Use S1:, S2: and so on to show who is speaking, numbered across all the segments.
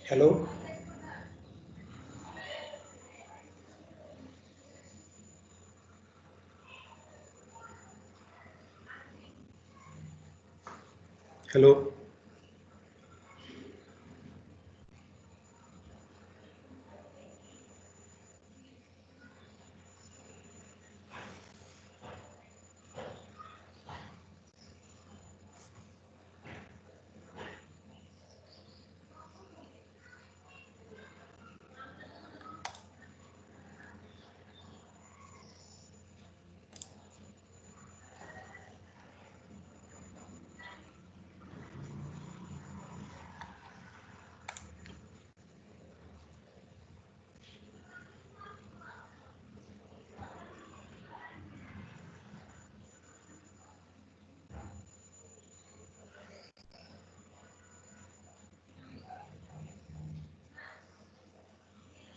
S1: Hello. Hello.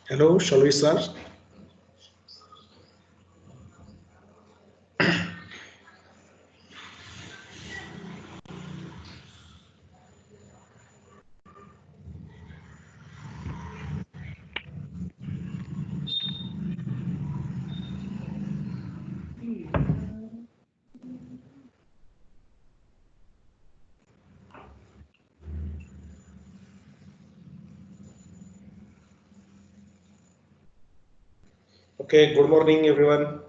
S1: Hello. Shall we start? Okay. Good morning, everyone.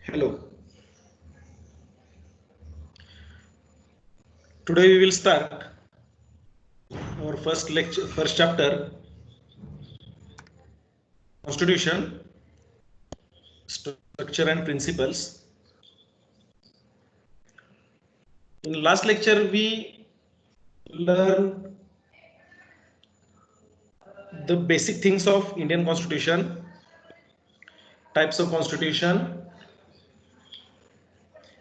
S1: Hello. Today we will start our first lecture, first chapter, Constitution, Structure and Principles. In last lecture, we learned the basic things of Indian Constitution, types of Constitution,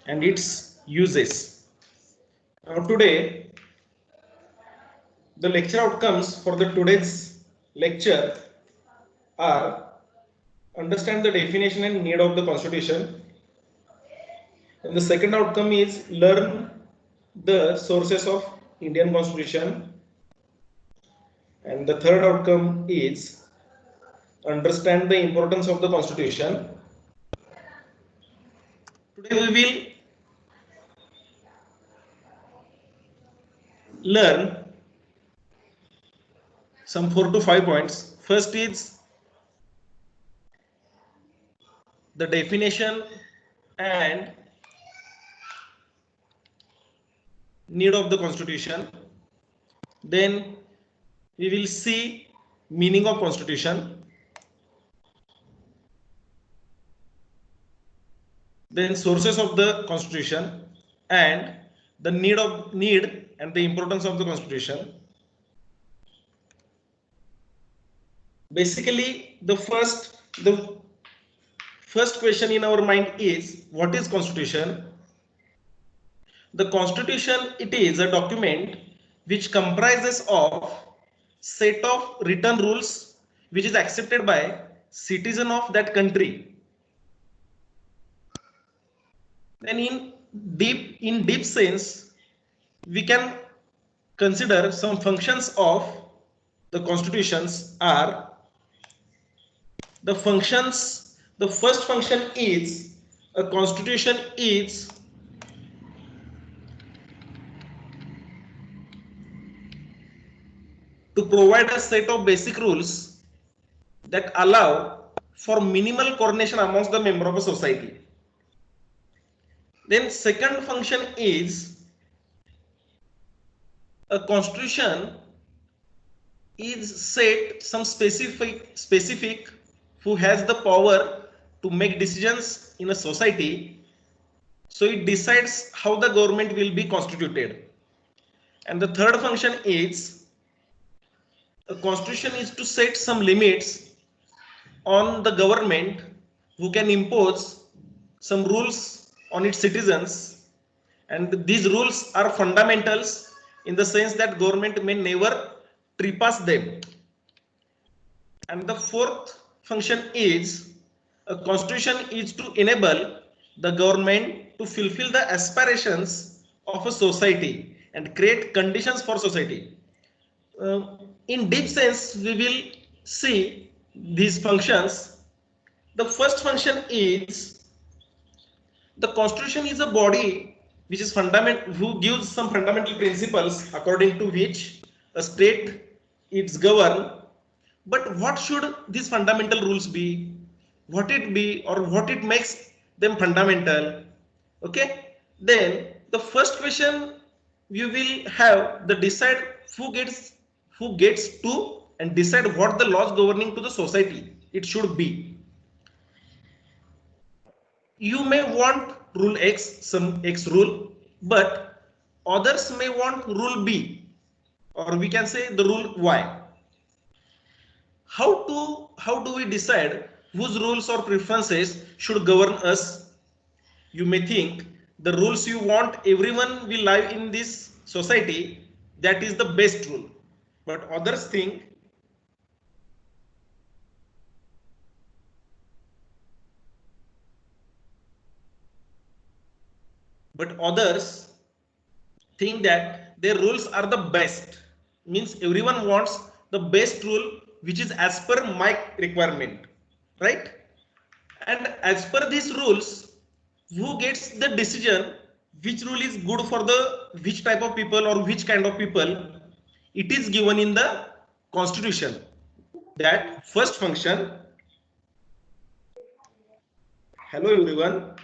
S1: and its uses. Now today, the lecture outcomes for the today's lecture are understand the definition and need of the Constitution, and the second outcome is learn the sources of Indian Constitution, and the third outcome is understand the importance of the Constitution. Today we will learn some 4 to 5 points. First is the definition and need of the Constitution. Then we will see meaning of Constitution. Then sources of the Constitution and the need and the importance of the Constitution. Basically, the first question in our mind is, what is Constitution? The Constitution, it is a document which comprises of set of written rules which is accepted by citizen of that country. Then in deep sense, we can consider some functions of the constitutions are the functions. The first function is a constitution is to provide a set of basic rules that allow for minimal coordination amongst the member of a society. Then second function is a constitution is set some specific who has the power to make decisions in a society, so it decides how the government will be constituted. And the third function is a constitution is to set some limits on the government who can impose some rules on its citizens, and these rules are fundamentals in the sense that government may never trespass them. And the fourth function is a constitution is to enable the government to fulfill the aspirations of a society and create conditions for society. In deep sense, we will see these functions. The first function is the constitution is a body which is who gives some fundamental principles according to which a state is governed. But what should these fundamental rules be? What it be, or what it makes them fundamental? Okay. Then the first question we will have the decide who gets to and decide what the laws governing to the society it should be. You may want rule X, some X rule, but others may want rule B, or we can say the rule Y. How do we decide whose rules or preferences should govern us? You may think the rules you want everyone will live in this society, that is the best rule, but others think that their rules are the best, means everyone wants the best rule which is as per my requirement, right? And as per these rules, who gets the decision which rule is good for the which type of people or which kind of people, it is given in the constitution. That first function. Hello everyone.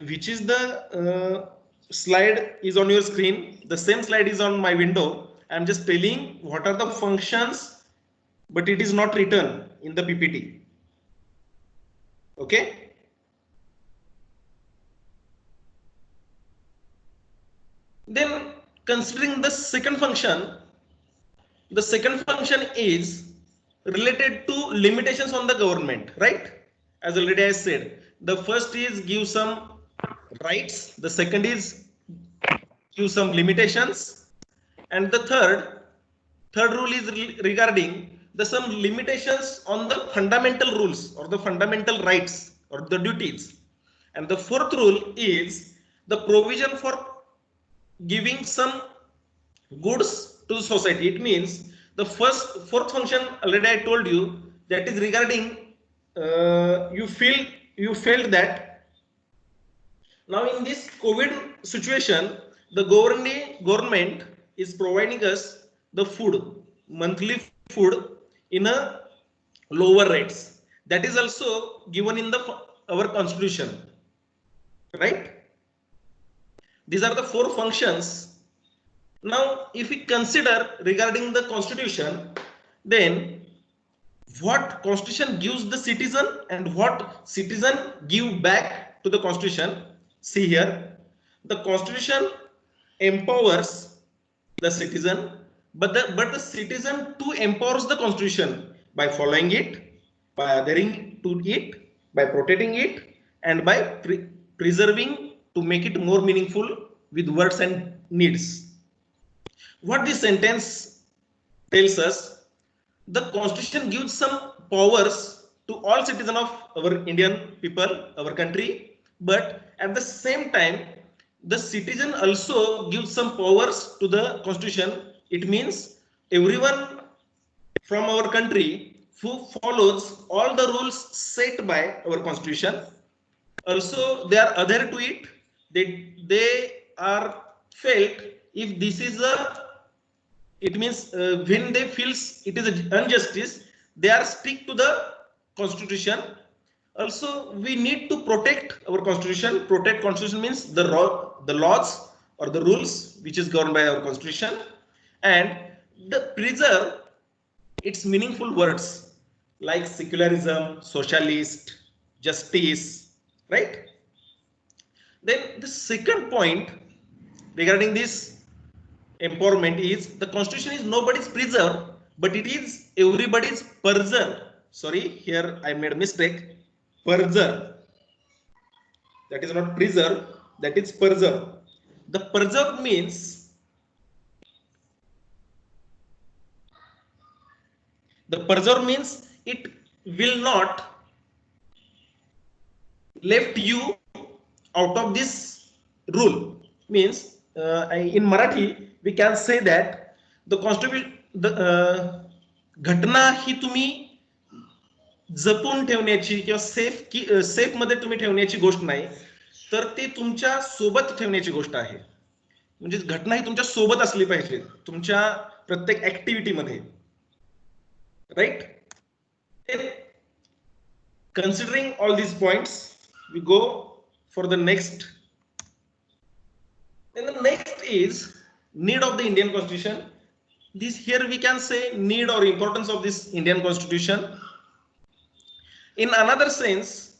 S1: which is the slide is on your screen. The same slide is on my window. I'm just telling what are the functions, but it is not written in the PPT. Okay. Then considering the second function is related to limitations on the government, right? As already I said, the first is give some rights, the second is give some limitations, and the third rule is regarding the some limitations on the fundamental rules or the fundamental rights or the duties, and the fourth rule is the provision for giving some goods to society. It means the fourth function already I told you, that is regarding you felt that now in this COVID situation, the government is providing us the food, monthly food in a lower rates. That is also given in the our constitution, right? These are the four functions. Now, if we consider regarding the constitution, then what constitution gives the citizen and what citizen give back to the constitution. See here, the constitution empowers the citizen, but the citizen too empowers the constitution by following it, by adhering to it, by protecting it, and by preserving to make it more meaningful with words and needs. What this sentence tells us, the constitution gives some powers to all citizens of our Indian people, our country, but at the same time, the citizen also gives some powers to the constitution. It means everyone from our country who follows all the rules set by our constitution, also they are adhered to it. They are felt if this is a, it means when they feels it is an injustice, they are stick to the constitution. Also, we need to protect our constitution. Protect constitution means the laws or the rules which is governed by our constitution, and the preserve its meaningful words like secularism, socialist, justice, right? Then the second point regarding this empowerment is the constitution is nobody's preserve, but it is everybody's preserve. Sorry, here I made a mistake. Preserve. That is not preserve, that is preserve. The preserve means it will not left you out of this rule. Means in Marathi we can say that the constitution, the घटना ही तुम्ही जपून ठेवण्याची किंवा safe मध्ये तुम्ही ठेवण्याची गोष्ट नाही, तर ते तुमच्या सोबत ठेवण्याची गोष्ट आहे. म्हणजे घटना ही तुमच्या सोबत असली पाहिजे तुमच्या प्रत्येक ऍक्टिव्हिटी मध्ये, right? Considering all these points, we go for the next. And the next is need of the Indian Constitution. This here we can say need or importance of this Indian Constitution. In another sense,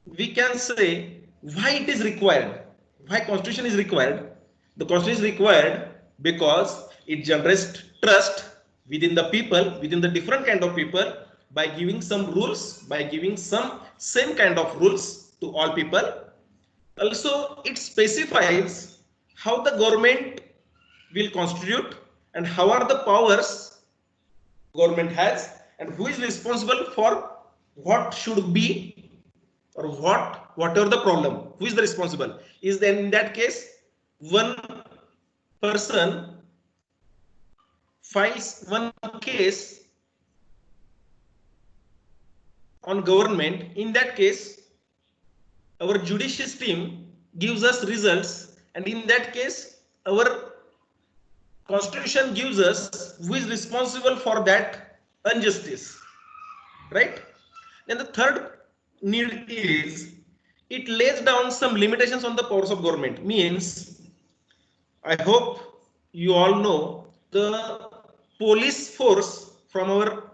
S1: we can say why it is required. Why Constitution is required? The Constitution is required because it generates trust within the people, within the different kind of people, by giving some rules, by giving some same kind of rules to all people. Also, it specifies how the government will constitute and how are the powers government has and who is responsible for what should be or whatever the problem, who is the responsible. Is then in that case one person files one case on government, in that case our judicial team gives us results, and in that case our constitution gives us who is responsible for that injustice, right? And the third need is it lays down some limitations on the powers of government. Means, I hope you all know the police force from our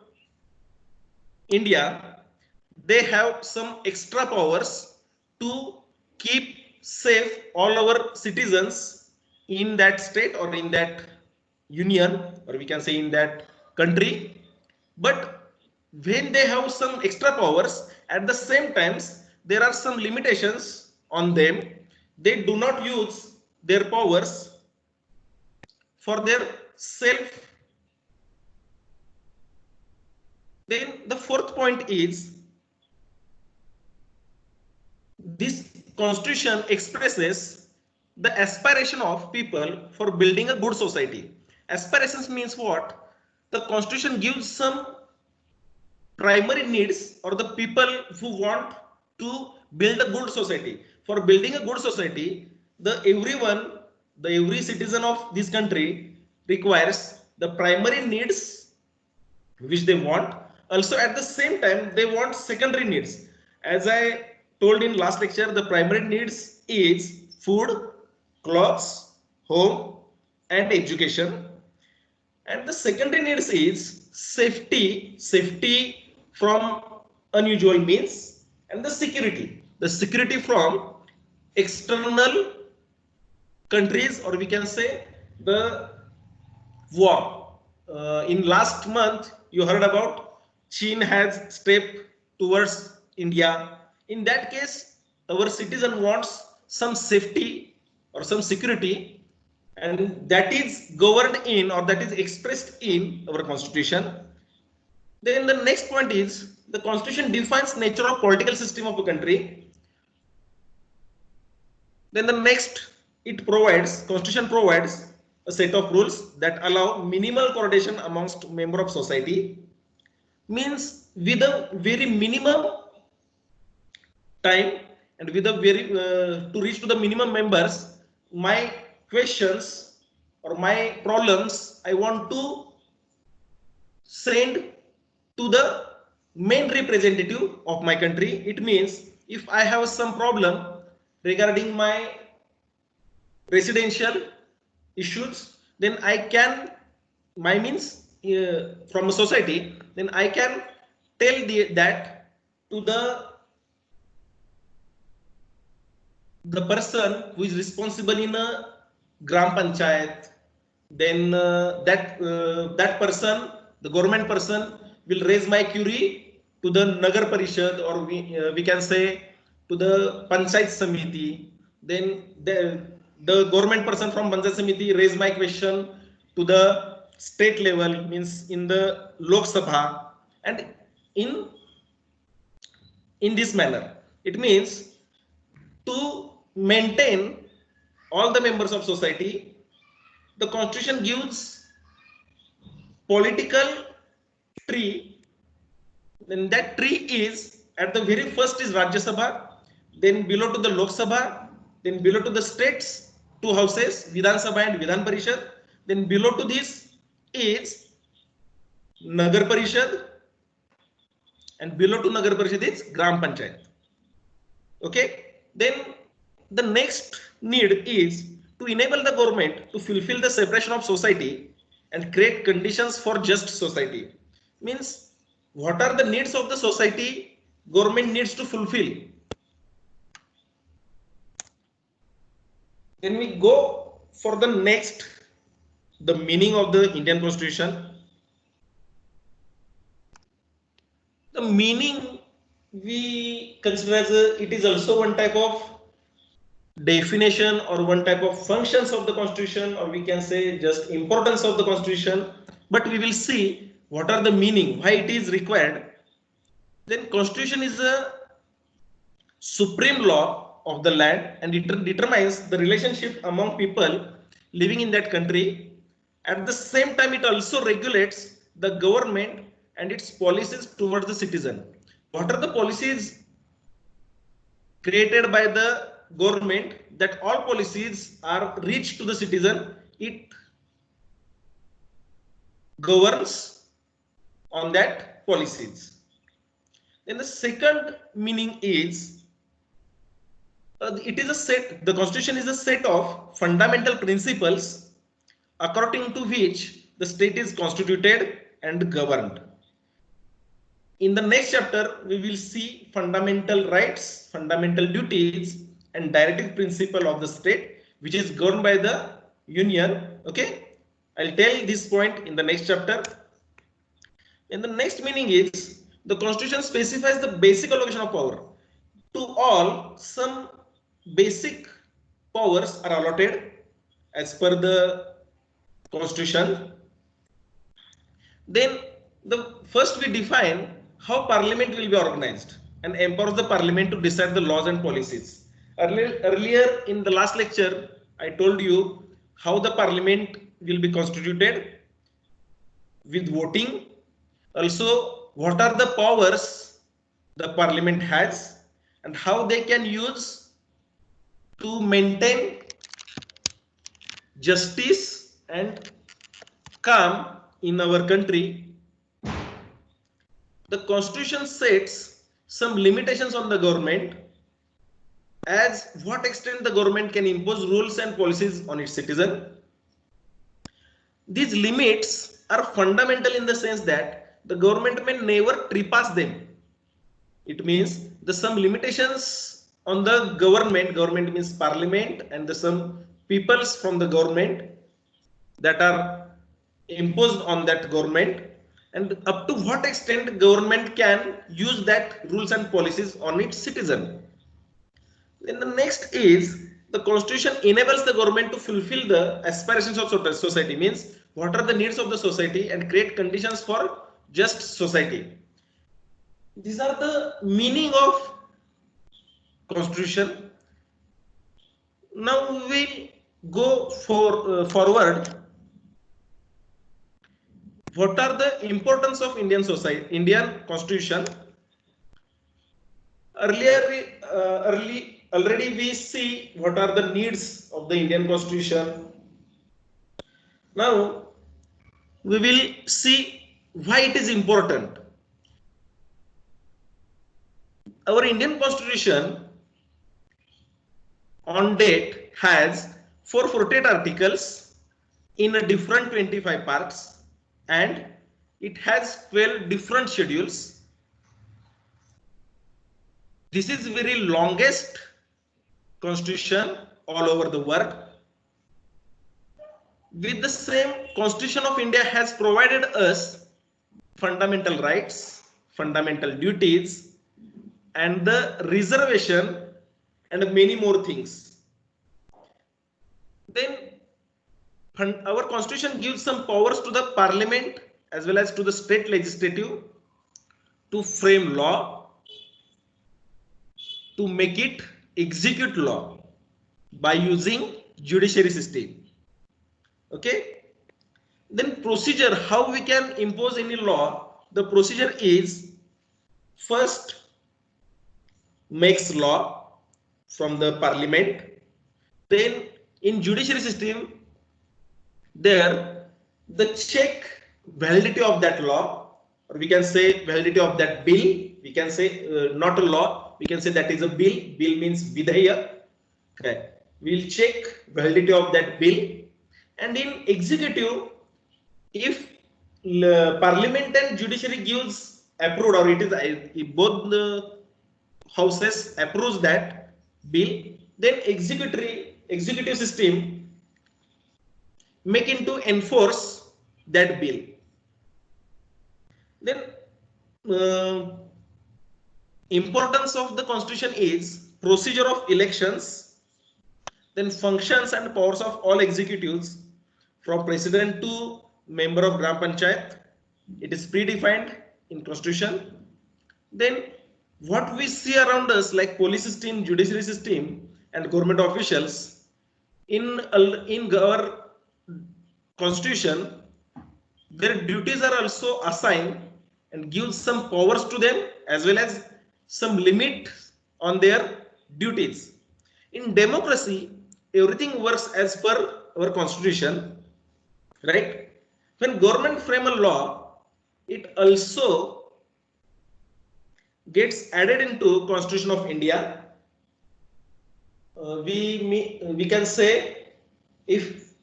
S1: India, they have some extra powers to keep safe all our citizens in that state or in that union, or we can say in that country. But when they have some extra powers, at the same times there are some limitations on them. They do not use their powers for their self. Then the fourth point is, this constitution expresses the aspiration of people for building a good society. Aspirations means what? The constitution gives some primary needs or the people who want to build a good society. For building a good society, the every citizen of this country requires the primary needs which they want. Also, at the same time, they want secondary needs. As I told in last lecture, the primary needs is food, clothes, home, and education. And the secondary needs is safety from unusual means, and the security from external countries, or we can say the war. In last month, you heard about China has stepped towards India. In that case, our citizen wants some safety or some security, and that is governed in or that is expressed in our constitution. Then the next point is, the constitution defines nature of political system of a country. Then the next, constitution provides a set of rules that allow minimal coordination amongst member of society. Means with a very minimum time and with a very to reach to the minimum members, my questions or my problems I want to send to the main representative of my country. It means if I have some problem regarding my residential issues, then I can, my means from a society, then I can tell that to the person who is responsible in a gram panchayat. Then that person, the government person, will raise my query to the Nagar Parishad, or we can say to the Panchayat Samiti. Then the government person from Panchayat Samiti raise my question to the state level, means in the Lok Sabha, and in this manner. It means to maintain all the members of society, the constitution gives political tree. Then that tree is, at the very first is Rajya Sabha, then below to the Lok Sabha, then below to the states, two houses, Vidhan Sabha and Vidhan Parishad. Then below to this is Nagar Parishad, and below to Nagar Parishad is Gram Panchayat. Okay. Then the next need is to enable the government to fulfill the separation of society and create conditions for just society. Means what are the needs of the society government needs to fulfill. Then we go for the next, the meaning of the Indian Constitution. The meaning we consider as it is also one type of definition or one type of functions of the constitution, or we can say just importance of the constitution. But we will see what are the meaning, why it is required. Then constitution is a supreme law of the land, and it determines the relationship among people living in that country. At the same time, it also regulates the government and its policies towards the citizen. What are the policies created by the government? That all policies are reached to the citizen. It governs on that policies. Then the second meaning is It is a set. The Constitution is a set of fundamental principles according to which the state is constituted and governed. In the next chapter, we will see fundamental rights, fundamental duties, and directive principle of the state, which is governed by the union. Okay, I'll tell this point in the next chapter. And the next meaning is the Constitution specifies the basic allocation of power. To all, some basic powers are allotted as per the Constitution. Then the first we define how Parliament will be organized and empowers the Parliament to decide the laws and policies. Earlier in the last lecture, I told you how the Parliament will be constituted with voting. Also, what are the powers the Parliament has and how they can use to maintain justice and calm in our country. The Constitution sets some limitations on the government, as what extent the government can impose rules and policies on its citizen. These limits are fundamental in the sense that the government may never trespass them. It means the some limitations on the government means Parliament, and the some peoples from the government that are imposed on that government, and up to what extent government can use that rules and policies on its citizen. Then the next is the Constitution enables the government to fulfill the aspirations of society, means what are the needs of the society and create conditions for just society. These are the meaning of Constitution. Now we will go forward. What are the importance of Indian society, Indian Constitution? Already we see what are the needs of the Indian Constitution. Now we will see why it is important. Our Indian Constitution on date has 448 articles in a different 25 parts, and it has 12 different schedules. This is very longest constitution all over the world. With the same, Constitution of India has provided us fundamental rights, fundamental duties, and the reservation, and many more things. Then our Constitution gives some powers to the Parliament as well as to the state legislative to frame law, to make it execute law by using judiciary system. Okay. Then procedure, how we can impose any law. The procedure is first makes law from the Parliament. Then in judiciary system, there the check validity of that law, or we can say validity of that bill. We can say not a law, we can say that is a bill. Bill means vidhaya. Okay. We'll check validity of that bill. And in executive, if Parliament and judiciary gives approved, or it is if both the houses approves that bill, then executive system make into enforce that bill. Then importance of the Constitution is procedure of elections, then functions and powers of all executives from president to member of Gram Panchayat. It is predefined in Constitution. Then what we see around us, like police system, judiciary system, and government officials, in our Constitution, their duties are also assigned and gives some powers to them as well as some limit on their duties. In democracy, everything works as per our Constitution, right? When government frame a law, it also gets added into Constitution of India. we can say, if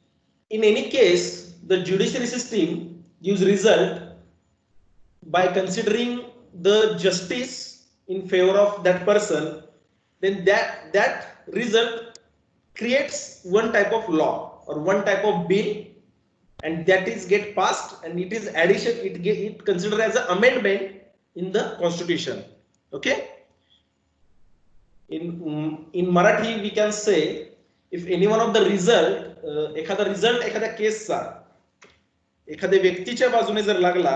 S1: in any case the judiciary system gives result by considering the justice in favor of that person, then that result creates one type of law or one type of bill, and that is get passed, and it is addition, it considered as an amendment in the constitution. Okay, in Marathi we can say, if any one of the result, एखादा result एखाद्या केसचा एखाद्या व्यक्तीच्या बाजूने जर लागला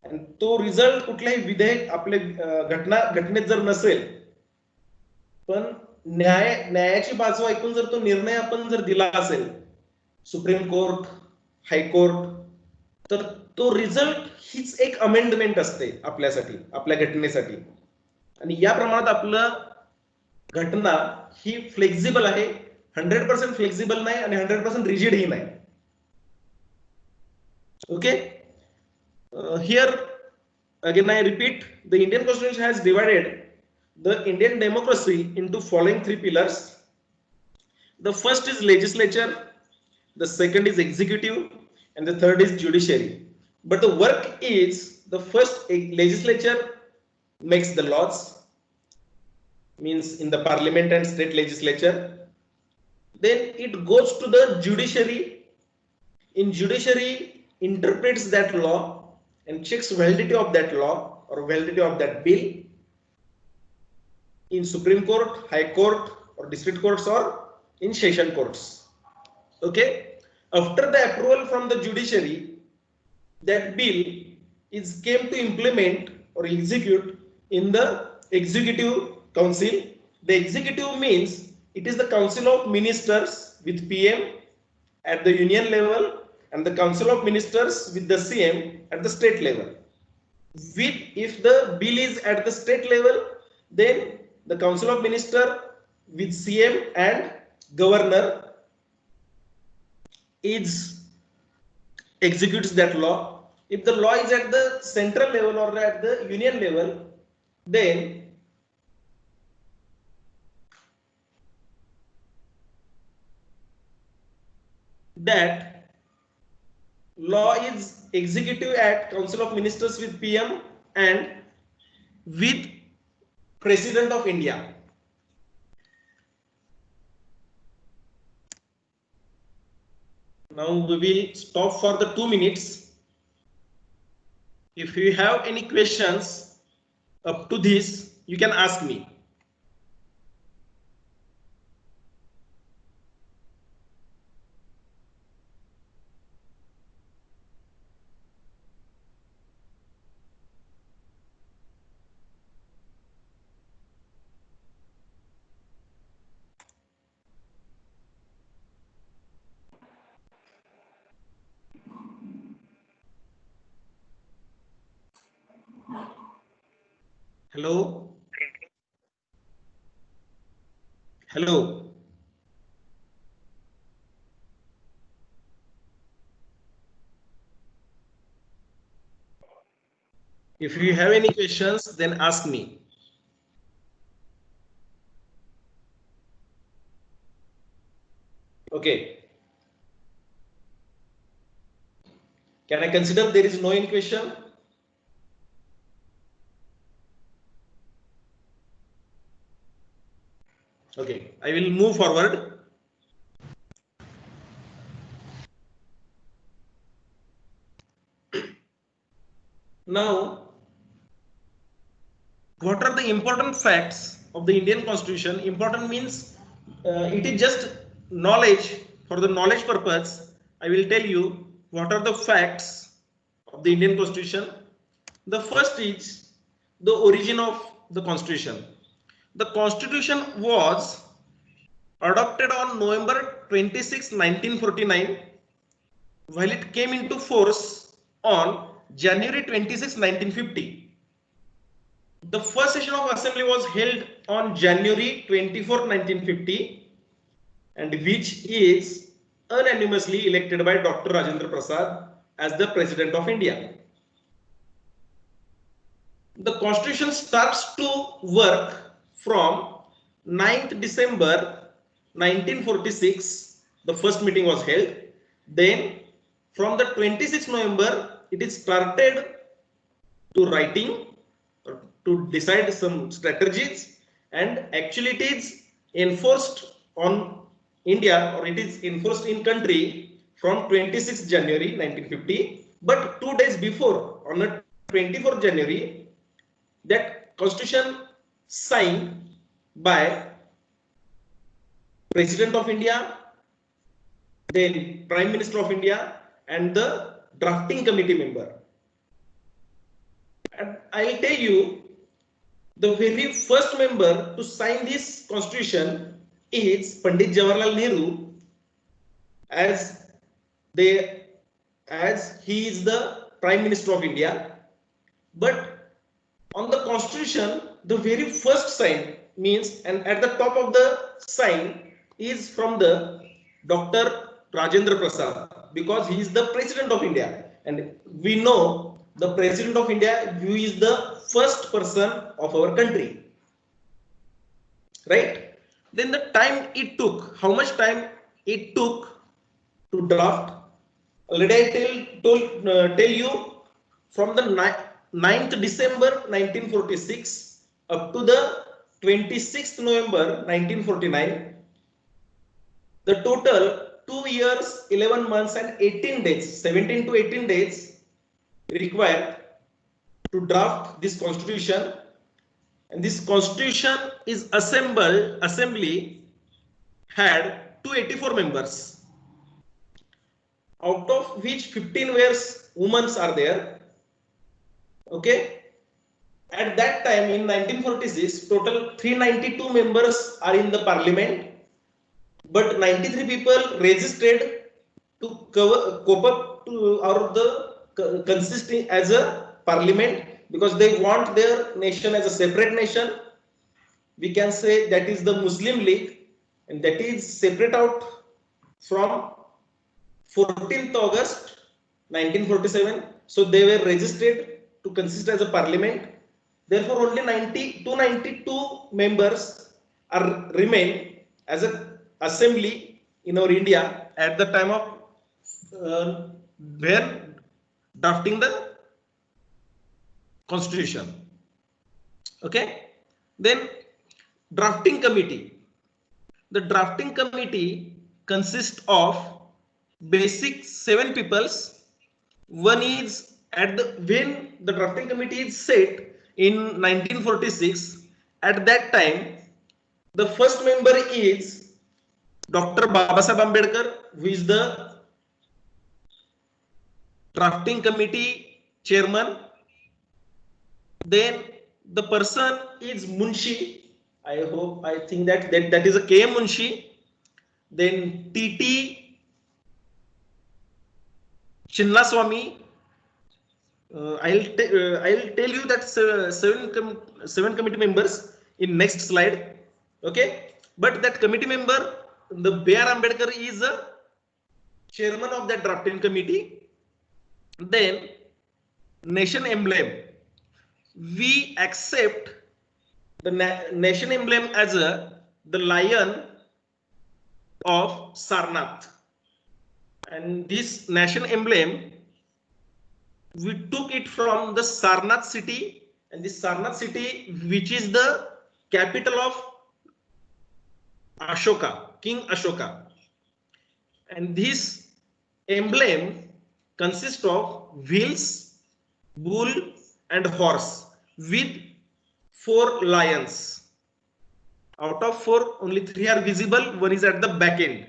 S1: आणि तो result कुठल्याही विधेयक आपल्या घटनेत जर नसेल, पण न्यायाची बाजू ऐकून जर तो निर्णय आपण जर दिला असेल, सुप्रीम कोर्ट, हायकोर्ट, तर तो रिझल्ट हीच एक अमेंडमेंट असते आपल्यासाठी, आपल्या घटनेसाठी. आणि या प्रमाणात आपलं घटना ही फ्लेक्झिबल आहे, 100% फ्लेक्झिबल नाही आणि 100% रिजिड ही नाही. Okay, here again I repeat, the Indian Constitution has divided the Indian democracy into following three pillars. The first is legislature, the second is executive, and the third is judiciary. But the work is, the first legislature makes the laws, means in the parliament and state legislature. Then it goes to the judiciary. In judiciary interprets that law and checks validity of that law or validity of that bill in Supreme Court, High Court, or district courts, or in session courts. Okay, after the approval from the judiciary, that bill is came to implement or execute in the executive council. The executive means it is the council of ministers with PM at the union level and the council of ministers with the CM at the state level. If the bill is at the state level, then the council of minister with CM and governor executes that law. If the law is at the central level or at the union level, then that law is executive at council of ministers with PM and with president of India. Now we will stop for the 2 minutes. If you have any questions up to this, you can ask me. Hello? Hello? If you have any questions, then ask me. Okay. Can I consider there is no any question? Okay, I will move forward. Now, what are the important facts of the Indian Constitution? Important means it is just knowledge. For the knowledge purpose, I will tell you what are the facts of the Indian Constitution. The first is the origin of the Constitution. The Constitution was adopted on November 26, 1949, while it came into force on January 26, 1950. The first session of assembly was held on January 24, 1950, and which is unanimously elected by Dr. Rajendra Prasad as the President of India. The Constitution starts to work from 9th December 1946, the first meeting was held. Then from the 26th November, it is started to writing, to decide some strategies, and actually it is enforced on India, or it is enforced in country from 26th January 1950. But 2 days before, on the 24th January, that constitution signed by President of India, then Prime Minister of India, and the drafting committee member. And I'll tell you, the very first member to sign this constitution is Pandit Jawaharlal Nehru, as he is the Prime Minister of India. But on the constitution, the very first sign means, and at the top of the sign is from the Dr. Rajendra Prasad, because he is the President of India, and we know the President of India, who is the first person of our country, right? Then the time it took, how much time it took to draft? Already I tell you, from the 9th December 1946 up to the 26th November 1949, the total 2 years, 11 months and 18 days, 17 to 18 days required to draft this constitution. And this constitution is assembly had 284 members, out of which 15 women are there. Okay, at that time in 1946, total 392 members are in the parliament, but 93 people registered to cope up to, or the consisting as a parliament, because they want their nation as a separate nation. We can say that is the Muslim League, and that is separate out from 14th August 1947. So they were registered to consist as a parliament. Therefore, only 292 members are remain as an assembly in our India at the time of when drafting the constitution. Okay, then drafting committee. The drafting committee consists of basic 7 peoples. One is when the drafting committee is set in 1946. At that time, the first member is Dr. Babasaheb Ambedkar, who is the drafting committee chairman. Then the person is Munshi. I think that is a K.M. Munshi. Then T.T. Chinnaswamy. I'll tell you that seven committee members in next slide. Okay, but that committee member, the B.R. Ambedkar, is a chairman of that drafting committee. Then nation emblem. We accept the nation emblem as the lion of Sarnath, and this nation emblem, we took it from the Sarnath city, and this Sarnath city, which is the capital of Ashoka, King Ashoka. And this emblem consists of wheels, bull and horse with 4 lions. Out of 4, only 3 are visible. One is at the back end.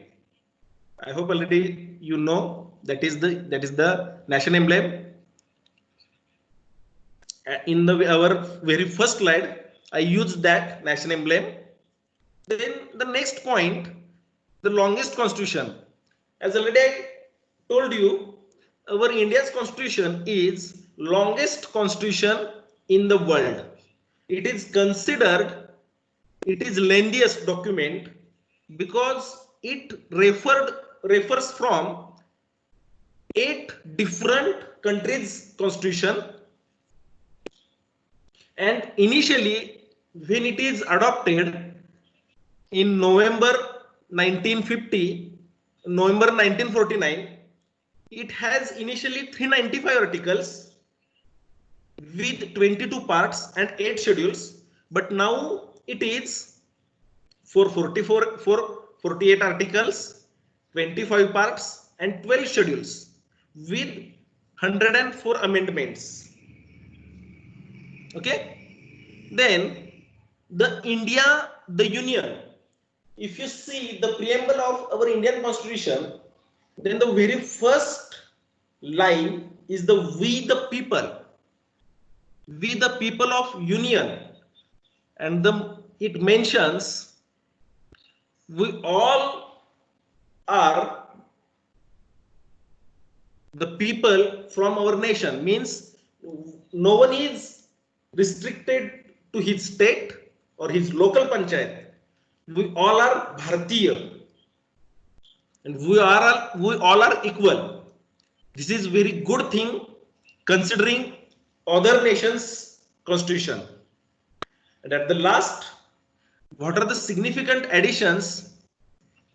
S1: I hope already you know that is the nation emblem. In our very first slide, I used that nation emblem. Then the next point, the longest constitution. As already I told you, our India's constitution is longest constitution in the world. It is considered, it is lengthiest document because it refers from 8 different countries' constitution. And initially, when it is adopted, in November 1950, November 1949, it has initially 395 articles with 22 parts and 8 schedules, but now it is 48 articles, 25 parts and 12 schedules with 104 amendments. Okay, then the Union. If you see the preamble of our Indian Constitution, then the very first line is the "We the people." We the people of Union, and it mentions we all are the people from our nation. Means no one is restricted to his state or his local panchayat. We all are Bharatiya, and we all are equal. This is very good thing considering other nations' constitution. And at the last, what are the significant additions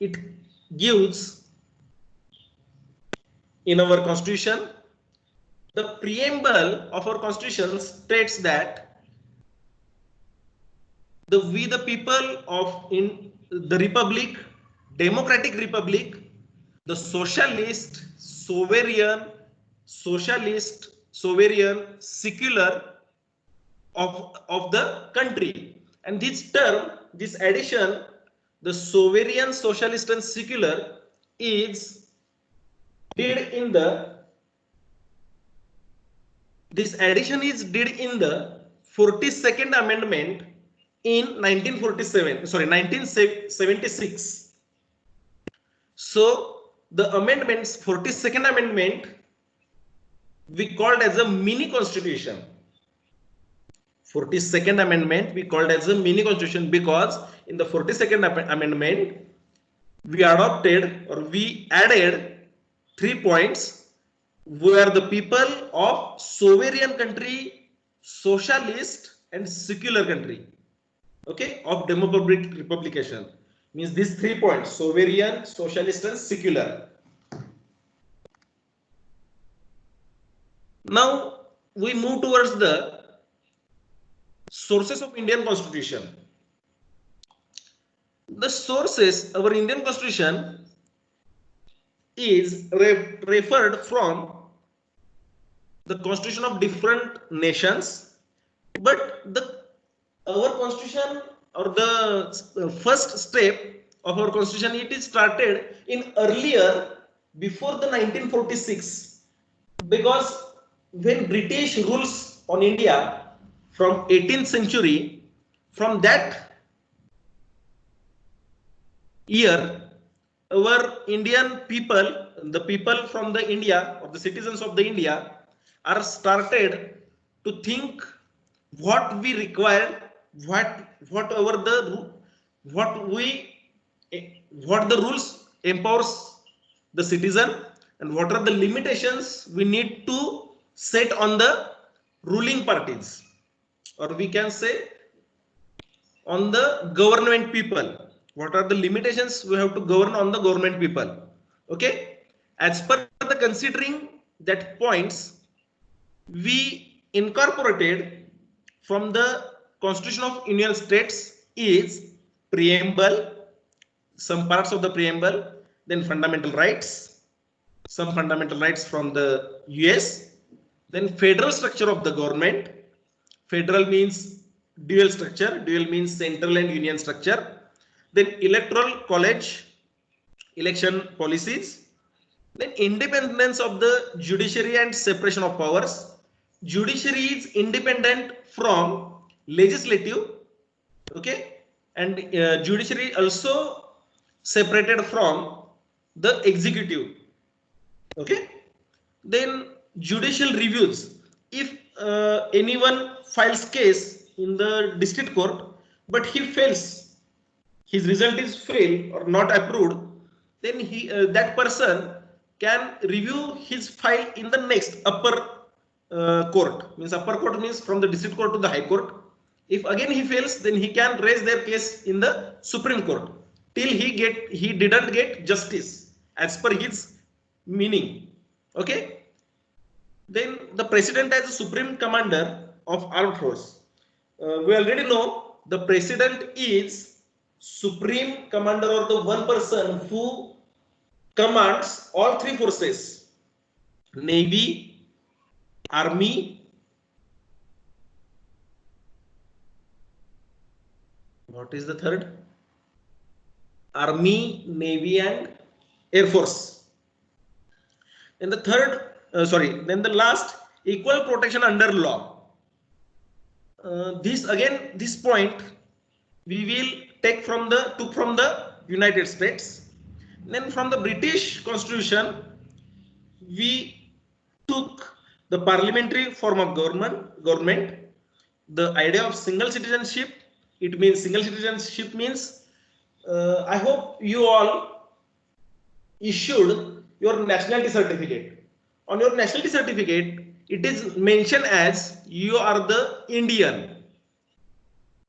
S1: it gives in our constitution? The preamble of our constitution states that we the people of in the republic, democratic republic, the sovereign, secular of the country. And this addition, the sovereign, socialist and secular, is did in the this addition is did in the 42nd amendment in 1976. So the amendments, 42nd amendment, we called as a mini constitution. 42nd amendment we called as a mini constitution because in the 42nd amendment we adopted or we added 3 points. We are the people of sovereign country, socialist and secular country. Okay, of democratic republication. Means these 3 points: sovereign, socialist and secular. Now we move towards the sources of Indian Constitution. The sources of our Indian Constitution is referred from the constitution of different nations, but our constitution or the first step of our constitution, it is started in earlier, before the 1946, because when British rules on India from 18th century, from that year, our Indian people, the people from the India or the citizens of the India, are started to think what we require, what the rules empowers the citizen, and what are the limitations we need to set on the ruling parties, or we can say on the government people. What are the limitations we have to govern on the government people? Okay, as per the considering that points, we incorporated from the Constitution of Union States is preamble, some parts of the preamble, then fundamental rights, some fundamental rights from the US, then federal structure of the government. Federal means dual structure, dual means central and union structure. Then electoral college, election policies, then independence of the judiciary and separation of powers. Judiciary is independent from legislative, okay, and judiciary also separated from the executive, okay. Then judicial reviews. If anyone files case in the district court, but he fails, his result is failed or not approved, then that person can review his file in the next upper court. Means upper court means from the district court to the high court. If again he fails, then he can raise their case in the Supreme Court till he didn't get justice as per his meaning. Okay. Then the president as the supreme commander of armed force. We already know the president is supreme commander, or the one person who commands all three forces: navy, army, what is the third? Army, navy, and air force. And the third, then the last, equal protection under law. This point we will took from the United States. Then from the British Constitution, we took the parliamentary form of government, the idea of single citizenship. It means single citizenship means I hope you all issued your nationality certificate. On your nationality certificate, it is mentioned as you are the Indian,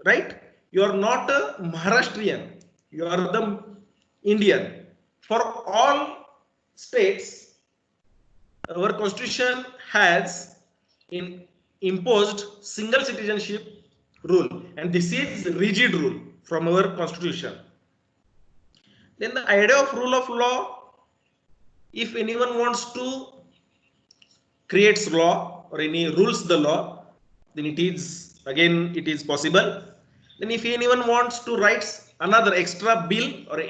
S1: right? You are not a Maharashtrian, you are the Indian. For all states, our constitution has imposed single citizenship rule, and this is rigid rule from our constitution. Then the idea of rule of law, if anyone wants to create law or any rules the law, then it is possible. Then if anyone wants to write another extra bill or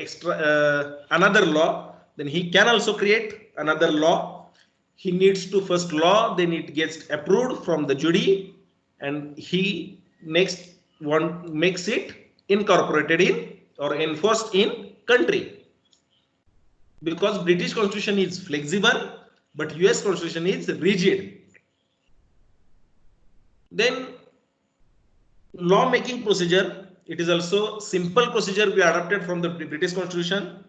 S1: another law, then he can also create another law. He needs to first law, then it gets approved from the jury, and he next one makes it incorporated in or enforced in country. Because British Constitution is flexible, but US Constitution is rigid. Then law-making procedure, it is also simple procedure we adopted from the British Constitution.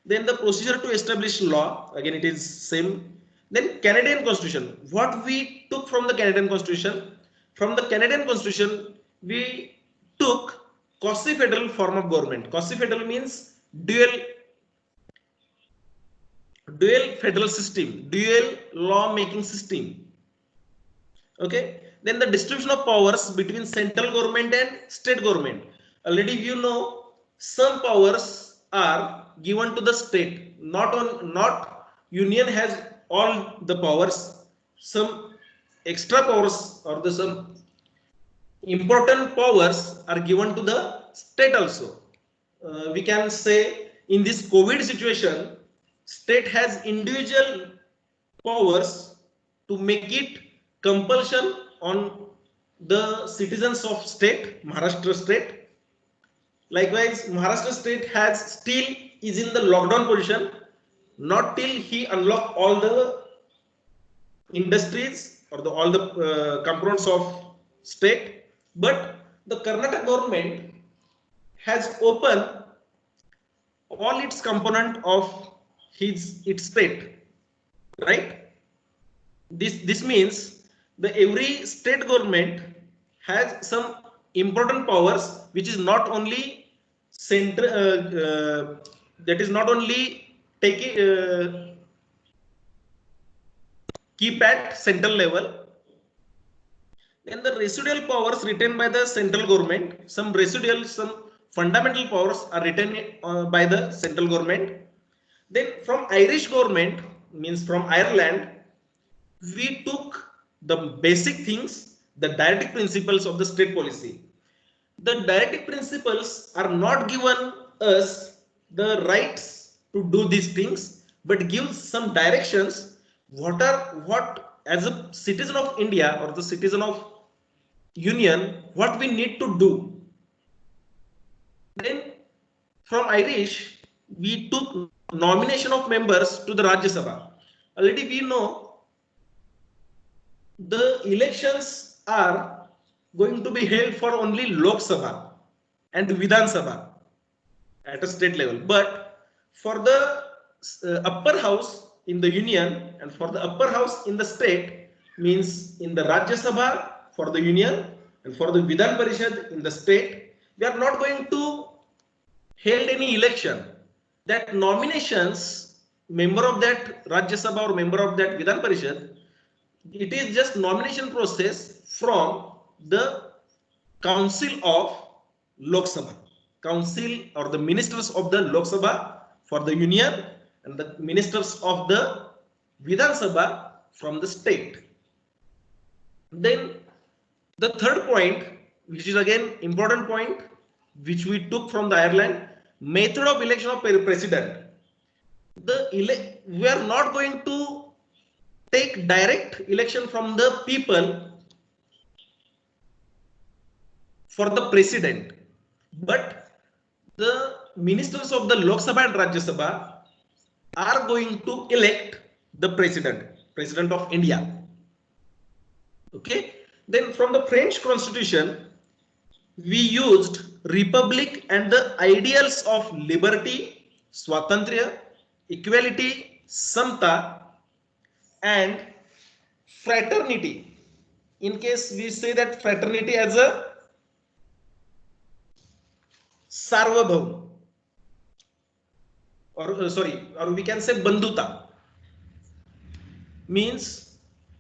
S1: Then the procedure to establish law, again it is same. Then Canadian Constitution, what we took from the Canadian Constitution? From the Canadian Constitution, we took quasi-federal form of government. Quasi-federal means dual federal system, dual law-making system. Okay. Then the distribution of powers between central government and state government. Already you know some powers are given to the state. Not union has all the powers. Some extra powers or some important powers are given to the state also. We can say in this COVID situation, state has individual powers to make it compulsion on the citizens of state, Maharashtra state. Likewise, Maharashtra state still is in the lockdown position, not till he unlock all the industries or all the components of state. But the Karnataka government has opened all its component of its state, right? This means every state government has some important powers, which is not only that is not only keep at central level. Then the residual powers retained by the central government, some fundamental powers are retained by the central government. Then from Irish government, means from Ireland, we took the basic things, the dietic principles of the state policy. The dietic principles are not given us the rights to do these things, but gives some directions what as a citizen of India or the citizen of Union, what we need to do. Then from Irish, we took nomination of members to the Rajya Sabha. Already we know the elections are going to be held for only Lok Sabha and Vidhan Sabha at a state level. But for the upper house in the union and for the upper house in the state, means in the Rajya Sabha for the union And for the Vidhan Parishad in the state, we are not going to held any election. That nominations, member of that Rajya Sabha or member of that Vidhan Parishad, it is just nomination process from the Council of Lok Sabha, Council or the ministers of the Lok Sabha for the union and the ministers of the Vidhan Sabha from the state. Then the third point, which is again important point, which we took from the Ireland, method of election of president. We are not going to take direct election from the people for the president, but the ministers of the Lok Sabha and Rajya Sabha are going to elect the president of India. Okay. Then from the French Constitution, we used republic and the ideals of liberty, swatantriya, equality, samta, and fraternity. In case we say that fraternity as a sarvabhaum, or we can say bandhuta, means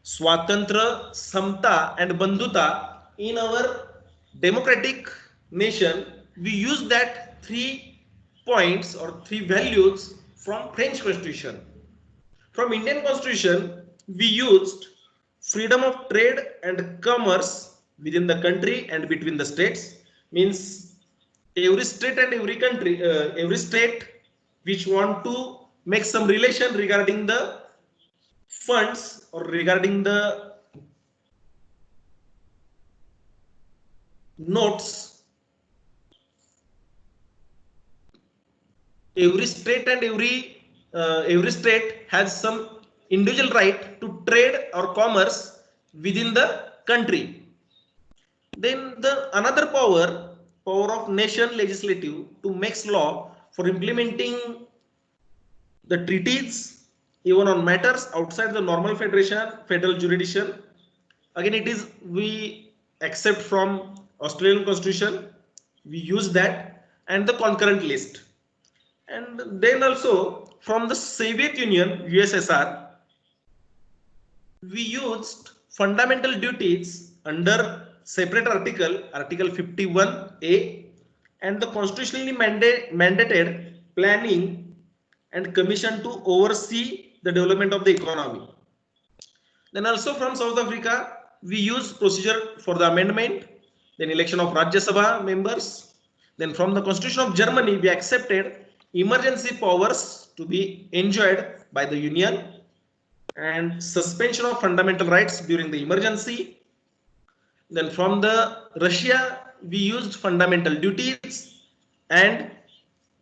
S1: swatantra, samta, and bandhuta. In our democratic nation, we use that 3 points or 3 values from French Constitution. From Indian Constitution, we used freedom of trade and commerce within the country and between the states. Means every state and every country, every state which want to make some relation regarding the funds or regarding the notes, every state and every state has some individual right to trade or commerce within the country. Then the another power of nation legislative to make law for implementing the treaties even on matters outside the normal federal jurisdiction. Again, it is we accept from Australian Constitution, we use that, and the concurrent list. And then also from the Soviet Union, USSR, we used fundamental duties under separate article 51A, and the constitutionally mandated planning and commission to oversee the development of the economy. Then also from South Africa, we use procedure for the amendment, then election of Rajya Sabha members. Then from the Constitution of Germany, we accepted emergency powers to be enjoyed by the Union and suspension of fundamental rights during the emergency. Then from the Russia, we used fundamental duties and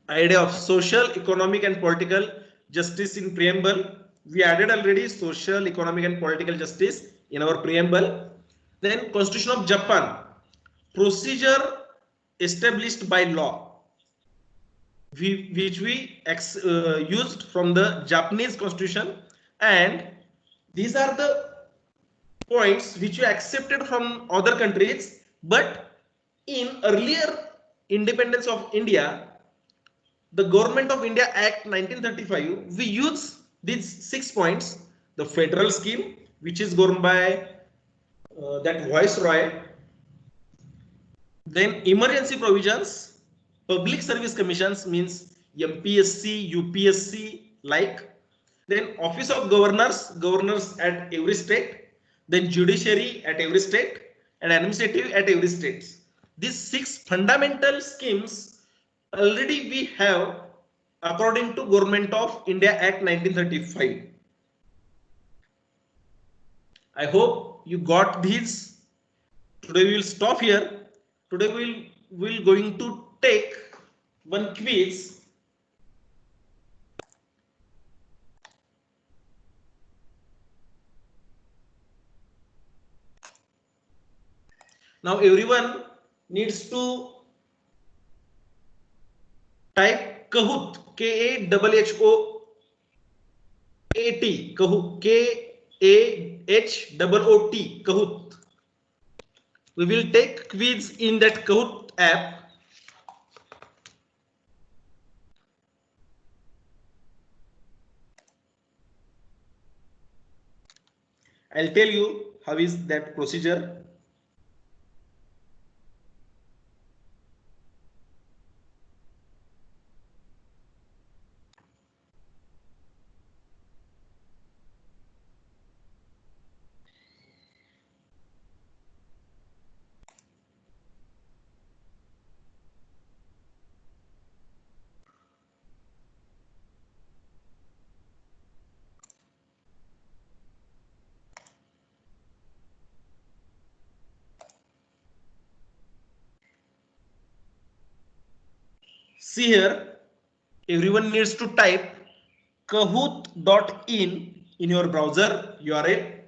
S1: idea of social, economic, and political justice in preamble. We added already social, economic, and political justice in our preamble. Then Constitution of Japan, procedure established by law, which we used from the Japanese Constitution, and these are the points which we accepted from other countries. But in earlier independence of India, the Government of India Act 1935, we use these 6 points: the federal scheme, which is governed by that viceroy, then emergency provisions, public service commissions, means MPSC, UPSC, like, then office of governors at every state, then judiciary at every state, and administrative at every state. These 6 fundamental schemes already we have according to Government of India Act 1935. I hope you got these. Today we will stop here. Today we will going to take one quiz. Now everyone needs to type Kahoot, K-A-H-H-O-A-T, Kahoot, K-A-H-O-O-T, Kahoot. We will take quiz in that Kahoot app. I'll tell you how is that procedure. See here, everyone needs to type kahoot.in in your browser URL.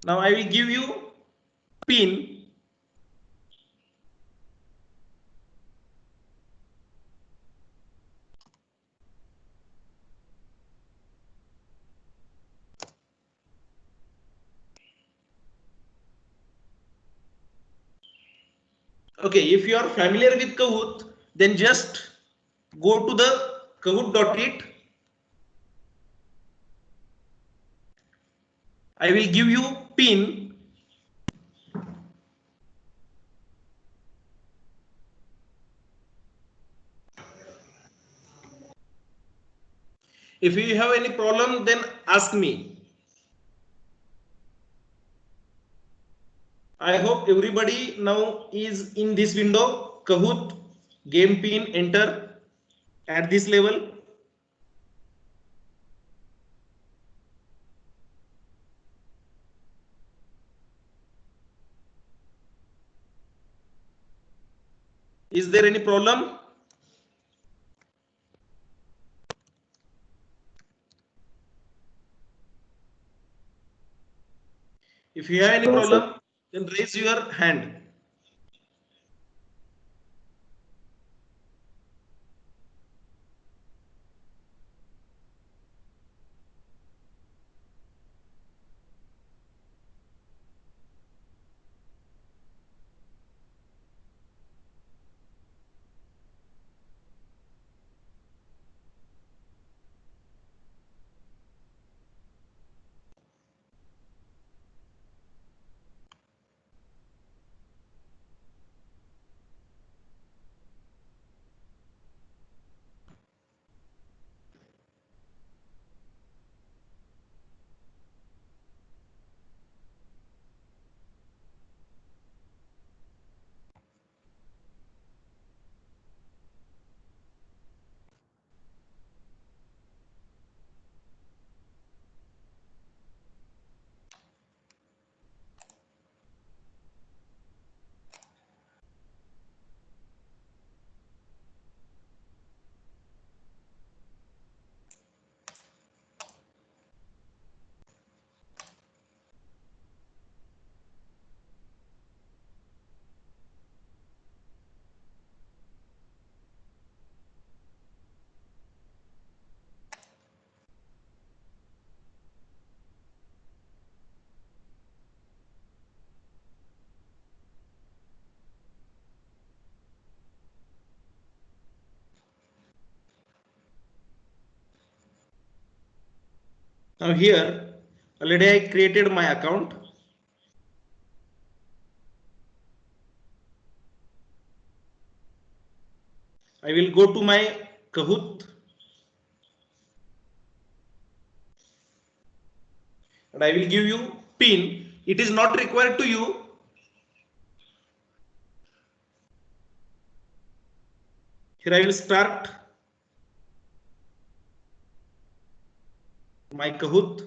S1: Now I will give you pin. Okay, if you are familiar with Kahoot, then just go to the kahoot.it. I will give you pin. If you have any problem, then ask me. I hope everybody now is in this window. Kahoot, game pin, enter at this level. Is there any problem? If you have any
S2: No, sir.
S1: problem, then raise your hand. Now here, already I created my account. I will go to my Kahoot and I will give you pin. It is not required to you. Here I will start my Kahoot.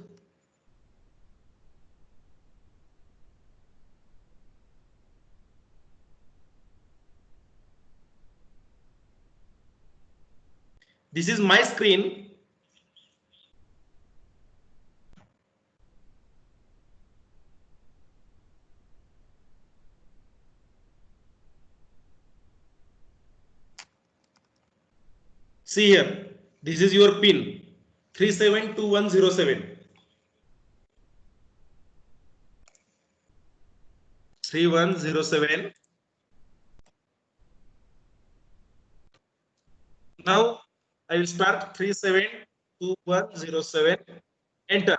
S1: This is my screen. See here, this is your pin 372107. 3107. Now I will start 372107. Enter.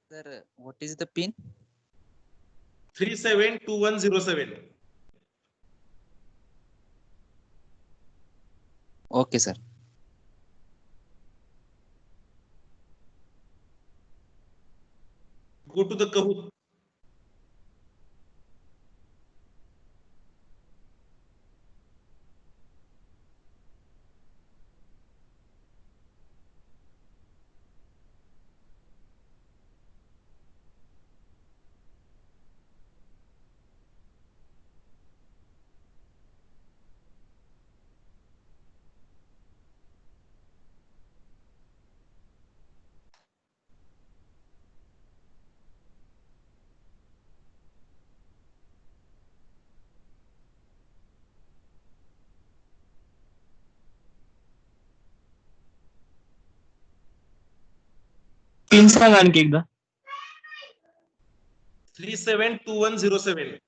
S2: Sir, what is the pin?
S1: 372107.
S2: Okay, sir.
S1: Go to the Kahoot.
S3: Pin सांगा आणखी एकदा.
S1: 372107.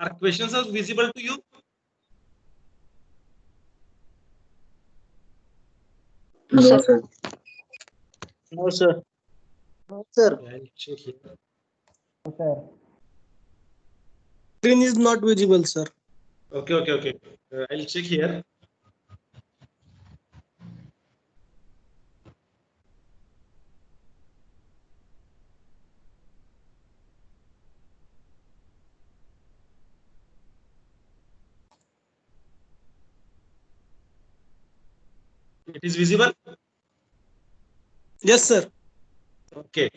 S1: Are questions are visible to you?
S3: No, sir. No, sir.
S4: No, sir.
S1: I'll check here.
S4: Screen is not visible, sir.
S1: Okay. I'll check here. It is visible?
S4: Yes, sir.
S1: Okay.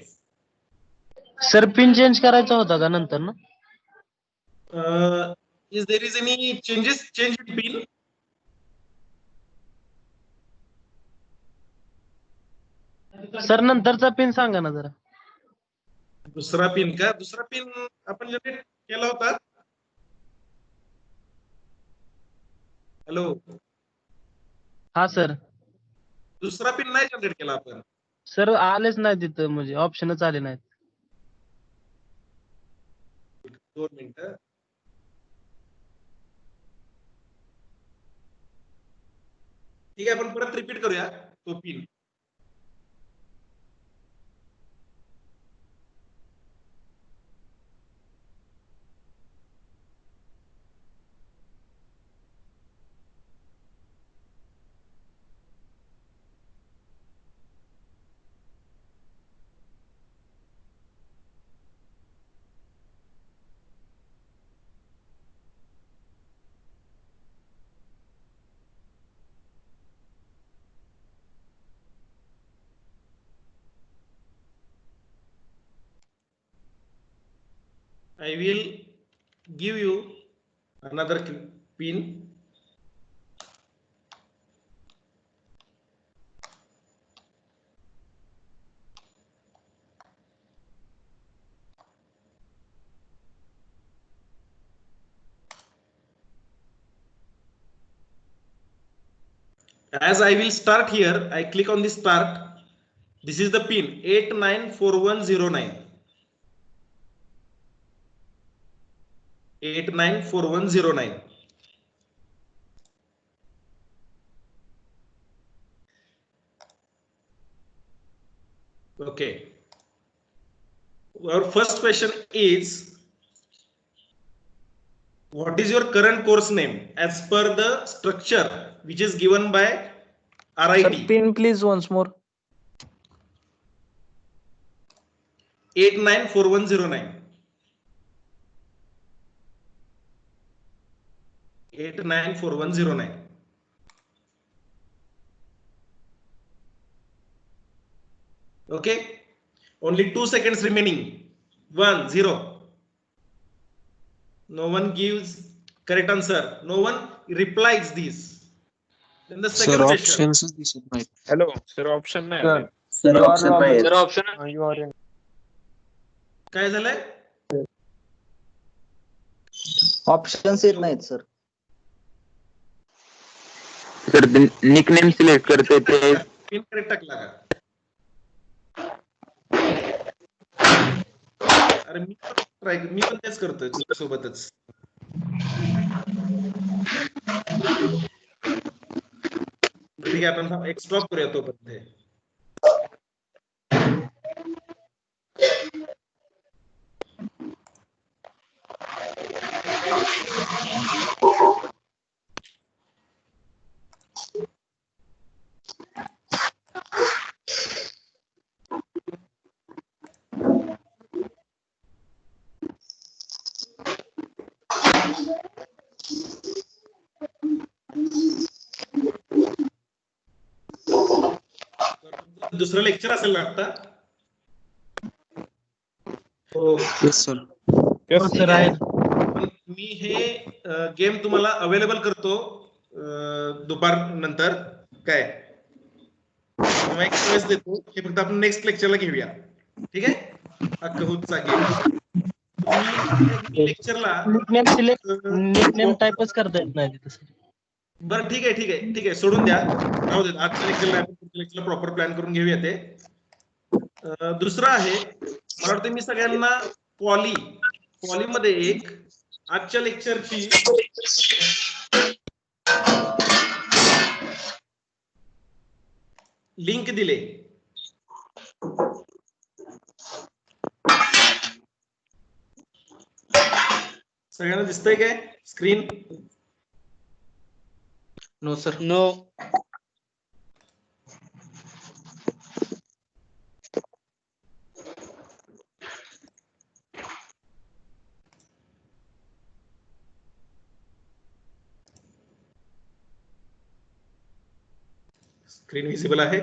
S3: Sir pin change करायचा होता का नंतर ना?
S1: Is there is any change in pin?
S3: Sir नंतरचा pin सांगा ना जरा.
S1: दुसरा pin का? दुसरा पिन आपण जनरेट केला होता. हॅलो,
S3: हा सर.
S1: दुसरा पिन नाही जनरेट केला आपण.
S3: सर आलेच नाही तिथं, म्हणजे ऑप्शनच आले नाहीत.
S1: 2 मिनिटं. ठीक आहे, आपण परत रिपीट करूया तो pin. I will give you another pin. As I will start here, I click on the start. This is the pin 894109. 894109. Okay. Our first question is, what is your current course name as per the structure which is given by
S3: Sir,
S1: RIT?
S3: pin please once more.
S1: 894109. 894109. Okay. Only 2 seconds remaining. 1, 0. No one gives correct answer. No one replies this. Then the second
S2: Sir,
S1: question.
S2: options दिसत नाहीत.
S5: Hello sir option नाही
S3: Sir,
S5: आले.
S4: Sir, option नाही.
S3: Sir, option. You are in.
S1: काय झालंय?
S4: Options येत नाहीत sir.
S6: Sir nickname select करते ते
S1: पिन करेक्ट टाकला का? अरे मी पण तेच करतोय सोबतच. ठीक आहे, आपण एक स्टॉप करूया तोपर्यंत. दुसरं लेक्चर असेल ना आता?
S2: Yes, sir.
S3: हो सर आहे.
S1: पण मी हे गेम तुम्हाला अवेलेबल करतो दुपार नंतर. काय एक वेळेस देतो, हे फक्त आपण नेक्स्ट लेक्चरला घेऊया. ठीक आहे, अक्कहूतचा गेम. तुम्ही लेक्चरला
S3: निकनेम सिलेक्ट निकनेम टाइपच करता येत नाही तिथं सर.
S1: बरं ठीक आहे, ठीक आहे, ठीक आहे, सोडून द्या, राहू देत. आजच्या लेक्चरला आपण पुढच्या लेक्चरला प्रॉपर प्लॅन करून घेऊया ते. दुसरं आहे, मला वाटतं मी सगळ्यांना पॉलीमध्ये एक आजच्या लेक्चरची लिंक दिले. सगळ्यांना दिसतंय काय screen?
S3: No sir. No.
S1: Screen visible आहे?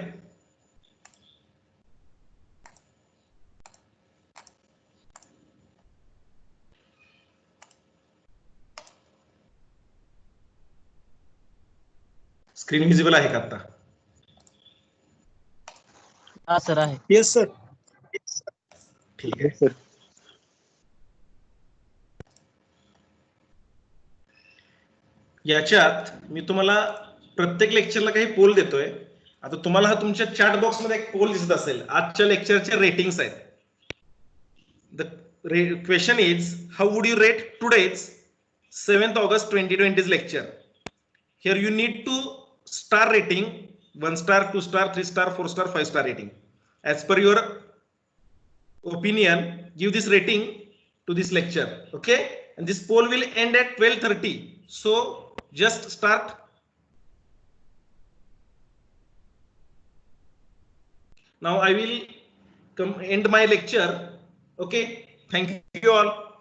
S1: स्क्रीन विजिबल आहे का आता?
S3: हा सर आहे.
S4: Yes sir.
S1: ठीक आहे. याच्यात मी तुम्हाला प्रत्येक लेक्चरला काही पोल देतोय. आता तुम्हाला हा तुमच्या चॅट बॉक्स मध्ये एक पोल दिसत असेल. आजच्या लेक्चरचे रेटिंग्स आहेत. The question is, how would you rate today's 7th August 2020's lecture? Here you need to star rating, 1 star, 2 star, 3 star, 4 star, 5 star rating. As per your opinion, give this rating to this lecture. Okay, and this poll will end at 12:30. So just start. Now I will end my lecture. Okay, thank you all.